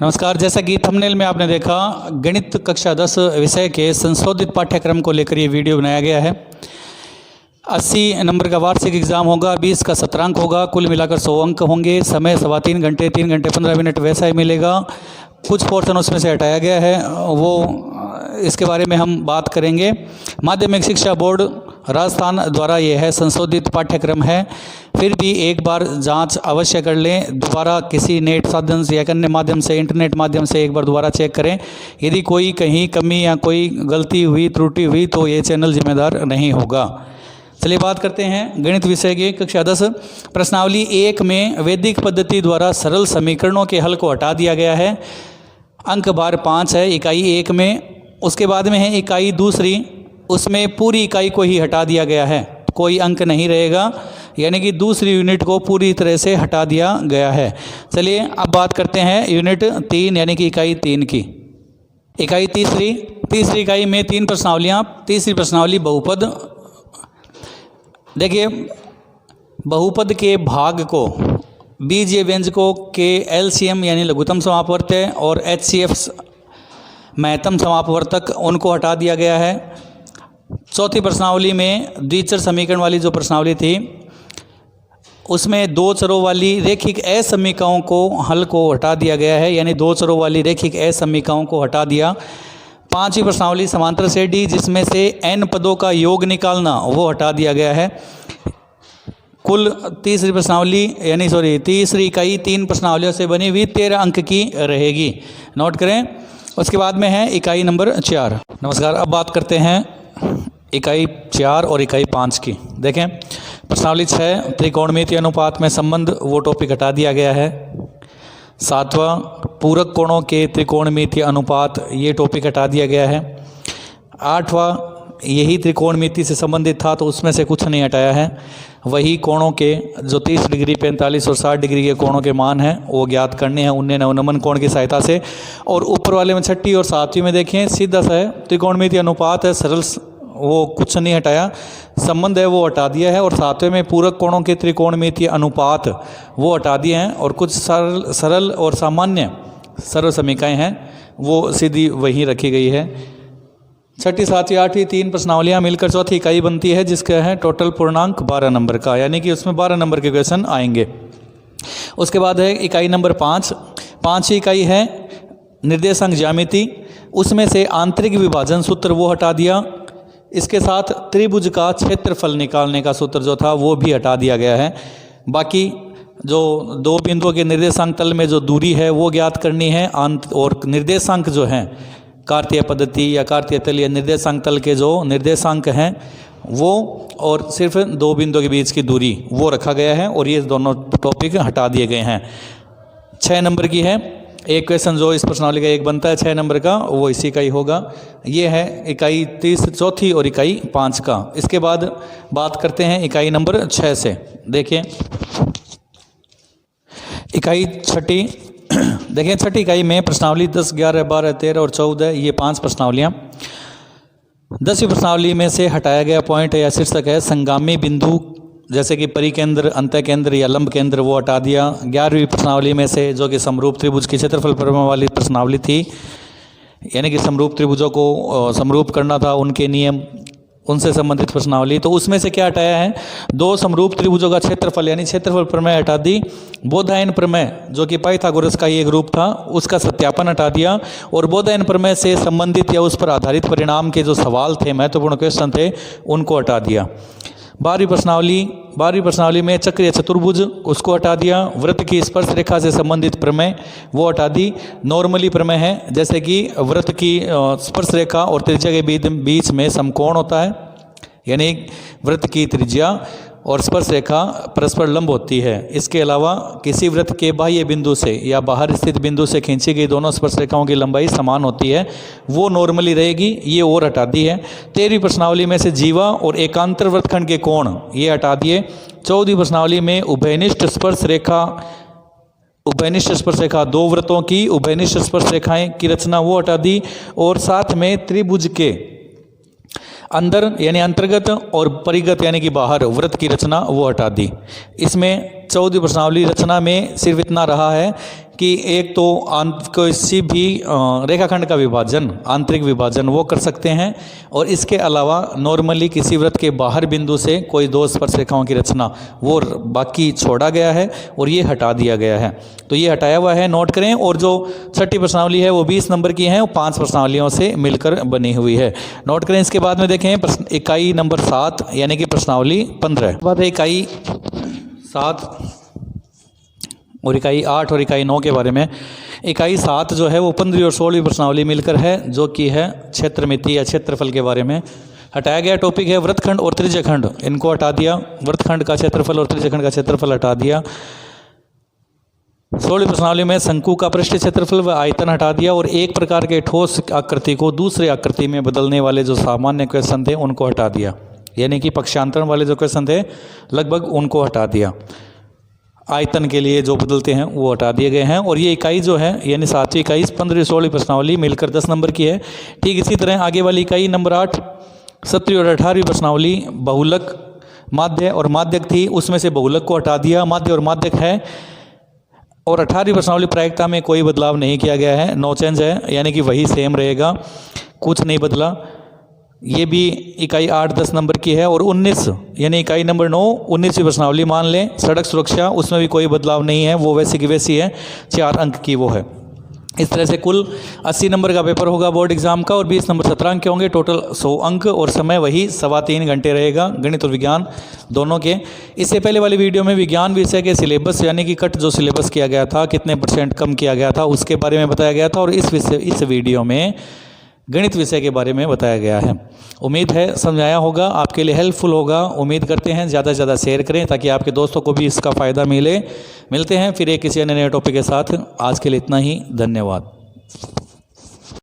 नमस्कार। जैसा कि थंबनेल में आपने देखा, गणित कक्षा 10 विषय के संशोधित पाठ्यक्रम को लेकर ये वीडियो बनाया गया है। 80 नंबर का वार्षिक एग्जाम होगा, 20 का सत्रांक होगा, कुल मिलाकर 100 अंक होंगे। समय 3.25 घंटे, 3 घंटे 15 मिनट वैसा ही मिलेगा। कुछ पोर्शन उसमें से हटाया गया है, वो इसके बारे में हम बात करेंगे। माध्यमिक शिक्षा बोर्ड राजस्थान द्वारा यह है संशोधित पाठ्यक्रम है। फिर भी एक बार जांच अवश्य कर लें, दोबारा किसी नेट साधन से या अन्य माध्यम से, इंटरनेट माध्यम से एक बार दोबारा चेक करें। यदि कोई कहीं कमी या कोई गलती हुई, त्रुटि हुई तो ये चैनल जिम्मेदार नहीं होगा। चलिए बात करते हैं गणित विषय की कक्षा 10 प्रश्नावली 1 में वैदिक पद्धति द्वारा सरल समीकरणों के हल को हटा दिया गया है। अंक बार 5 है इकाई 1 में। उसके बाद में है इकाई दूसरी, उसमें पूरी इकाई को ही हटा दिया गया है, कोई अंक नहीं रहेगा, यानी कि दूसरी यूनिट को पूरी तरह से हटा दिया गया है। चलिए अब बात करते हैं यूनिट 3 यानी कि इकाई 3 की। इकाई तीसरी इकाई में 3 प्रश्नावलियाँ। तीसरी प्रश्नावली बहुपद। देखिए, बहुपद के भाग को बीजीय व्यंजकों के एलसीएम यानी लघुत्तम समापवर्त्य और एचसीएफ महत्तम समापवर्तक, उनको हटा दिया गया है। चौथी प्रश्नावली में द्विचर समीकरण वाली जो प्रश्नावली थी, उसमें 2 चरों वाली रेखिक असमीकाओं को हल को हटा दिया गया है, यानी 2 चरों वाली रेखिक असमीकाओं को हटा दिया। 5वीं प्रश्नावली समांतर श्रेणी, जिसमें से n पदों का योग निकालना, वो हटा दिया गया है। कुल तीसरी प्रश्नावली तीसरी इकाई 3 प्रश्नावलियों से बनी हुई 13 अंक की रहेगी, नोट करें। उसके बाद में है इकाई नंबर 4। नमस्कार। अब बात करते हैं इकाई 4 और इकाई 5 की। देखें, प्रश्नावली 6 त्रिकोणमितीय अनुपात में संबंध, वो टॉपिक हटा दिया गया है। 7वां पूरक कोणों के त्रिकोणमितीय अनुपात, ये टॉपिक हटा दिया गया है। 8वां यही त्रिकोणमिति से संबंधित था तो उसमें से कुछ नहीं हटाया है। वही कोणों के जो 30 डिग्री, 45 और 60 डिग्री के कोणों के मान हैं वो ज्ञात करने हैं उन्हें नवनमन कोण की सहायता से। और ऊपर वाले में 6ठी और 7वीं में देखें, सीधा सा है, त्रिकोणमितीय अनुपात है, सरल, वो कुछ नहीं हटाया, संबंध है वो हटा दिया है। और 7वें में पूरक कोणों के त्रिकोणमितीय अनुपात, वो हटा दिए हैं। और कुछ सरल और सामान्य सरल समीकरण हैं, वो सीधी वहीं रखी गई है। 6ठी, 7वीं, 8वीं 3 प्रश्नावलियाँ मिलकर चौथी इकाई बनती है, जिसका है टोटल पूर्णांक 12 नंबर का, यानी कि उसमें 12 नंबर के क्वेश्चन आएंगे। उसके बाद है इकाई नंबर 5। 5वीं इकाई है निर्देशांक ज्यामिति, उसमें से आंतरिक विभाजन सूत्र वो हटा दिया। इसके साथ त्रिभुज का क्षेत्रफल निकालने का सूत्र जो था वो भी हटा दिया गया है। बाकी जो 2 बिंदुओं के निर्देशांक तल में जो दूरी है वो ज्ञात करनी है, और निर्देशांक जो हैं कार्तीय पद्धति या कार्तीय तल या निर्देशांक तल के जो निर्देशांक हैं वो, और सिर्फ 2 बिंदुओं के बीच की दूरी वो रखा गया है, और ये दोनों टॉपिक हटा दिए गए हैं। 6 नंबर की है एक क्वेश्चन जो इस प्रश्नावली का एक बनता है 6 नंबर का, वो इसी का ही होगा। ये है इकाई 30 चौथी और इकाई 5 का। इसके बाद बात करते हैं इकाई नंबर 6 से। देखिए इकाई 6ठी, देखिए 6ठी इकाई में प्रश्नावली 10, 11, 12, 13 और 14, ये 5 प्रश्नावलियाँ। 10वीं प्रश्नावली में से हटाया गया पॉइंट या शीर्षक है संगामी बिंदु, जैसे कि परिकेंद्र, अंतःकेंद्र या लंब केंद्र, वो हटा दिया। 11वीं प्रश्नावली में से जो कि समरूप त्रिभुज की क्षेत्रफल परिमाण वाली प्रश्नावली थी, यानी कि समरूप त्रिभुजों को समरूप करना था, उनके नियम, उनसे संबंधित प्रश्नावली, तो उसमें से क्या हटाया है, 2 समरूप त्रिभुजों का क्षेत्रफल यानी क्षेत्रफल प्रमेय हटा दी। बोधायन प्रमेय जो कि पाइथागोरस का ही एक रूप था, उसका सत्यापन हटा दिया। और बोधायन प्रमेय से संबंधित या उस पर आधारित परिणाम के जो सवाल थे, महत्वपूर्ण क्वेश्चन थे, उनको हटा दिया। 12वीं प्रश्नावली में चक्रीय चतुर्भुज, उसको हटा दिया। वृत्त की स्पर्श रेखा से संबंधित प्रमेय वो हटा दी। नॉर्मली प्रमेय है, जैसे कि वृत्त की स्पर्श रेखा और त्रिज्या के बीच में समकोण होता है, यानी वृत्त की त्रिज्या और स्पर्श रेखा परस्पर लंब होती है। इसके अलावा किसी वृत्त के बाह्य बिंदु से या बाहर स्थित बिंदु से खींची गई दोनों स्पर्श रेखाओं की लंबाई समान होती है, वो नॉर्मली रहेगी, ये और हटा दी है। 13वीं प्रश्नावली में से जीवा और एकांतर वृत्तखंड के कोण, ये हटा दिए। 14वीं प्रश्नावली में उभयनिष्ठ स्पर्श रेखा 2 वृत्तों की उभयनिष्ठ स्पर्श रेखाएं की रचना वो हटा दी। और साथ में त्रिभुज के अंदर यानी अंतर्गत और परिगत यानी कि बाहर वृत्त की रचना वो हटा दी। इसमें 14वीं प्रश्नावली रचना में सिर्फ इतना रहा है कि एक तो किसी भी रेखाखंड का विभाजन, आंतरिक विभाजन वो कर सकते हैं, और इसके अलावा नॉर्मली किसी वृत्त के बाहर बिंदु से कोई दो स्पर्शरेखाओं की रचना वो बाकी छोड़ा गया है और ये हटा दिया गया है। तो ये हटाया हुआ है, नोट करें। और जो छठी प्रश्नावली है वो 20 नंबर की है, वो 5 प्रश्नावलियों से मिलकर बनी हुई है, नोट करें। इसके बाद में देखें इकाई नंबर 7 यानी कि प्रश्नावली 15। बाद है इकाई 7 और इकाई 8 और इकाई 9 के बारे में। इकाई 7 जो है वो 15वीं और 16वीं प्रश्नावली मिलकर है, जो कि है क्षेत्रमिति या क्षेत्रफल के बारे में। हटाया गया टॉपिक है वृत्तखंड और त्रिज्यखंड, इनको हटा दिया, वृत्तखंड का क्षेत्रफल और त्रिज्यखंड का क्षेत्रफल हटा दिया। 16वीं प्रश्नावली में शंकु का पृष्ठीय क्षेत्रफल व आयतन हटा दिया, और एक प्रकार के ठोस आकृति को दूसरे आकृति में बदलने वाले जो सामान्य क्वेश्चन थे उनको हटा दिया, यानी कि पक्षांतरण वाले जो क्वेश्चन थे लगभग उनको हटा दिया। आयतन के लिए जो बदलते हैं वो हटा दिए गए हैं। और ये इकाई जो है यानी 7वीं इकाई 15वीं 16वीं प्रश्नावली मिलकर 10 नंबर की है। ठीक इसी तरह आगे वाली इकाई नंबर 8 17वीं और 18वीं प्रश्नावली बहुलक, माध्य और माध्यक थी, उसमें से बहुलक को हटा दिया, माध्य और माध्यक है। और 18वीं प्रश्नावली प्रायिकता में कोई बदलाव नहीं किया गया है, नो चेंज है, यानी कि वही सेम रहेगा, कुछ नहीं बदला। ये भी इकाई 8 10 नंबर की है। और 19 यानी इकाई नंबर 9 19वीं प्रश्नावली मान लें, सड़क सुरक्षा, उसमें भी कोई बदलाव नहीं है, वो वैसी की वैसी है, 4 अंक की वो है। इस तरह से कुल 80 नंबर का पेपर होगा बोर्ड एग्जाम का, और 20 नंबर 17 अंक के होंगे, टोटल 100 अंक, और समय वही 3.25 घंटे रहेगा गणित और विज्ञान दोनों के। इससे पहले वाली वीडियो में विज्ञान विषय के सिलेबस यानी कि कट जो सिलेबस किया गया था, कितने % कम किया गया था उसके बारे में बताया गया था, और इस वीडियो में गणित विषय के बारे में बताया गया है। उम्मीद है समझाया होगा, आपके लिए हेल्पफुल होगा। उम्मीद करते हैं ज़्यादा से ज़्यादा शेयर करें ताकि आपके दोस्तों को भी इसका फ़ायदा मिले। मिलते हैं फिर एक किसी अन्य नए टॉपिक के साथ। आज के लिए इतना ही, धन्यवाद।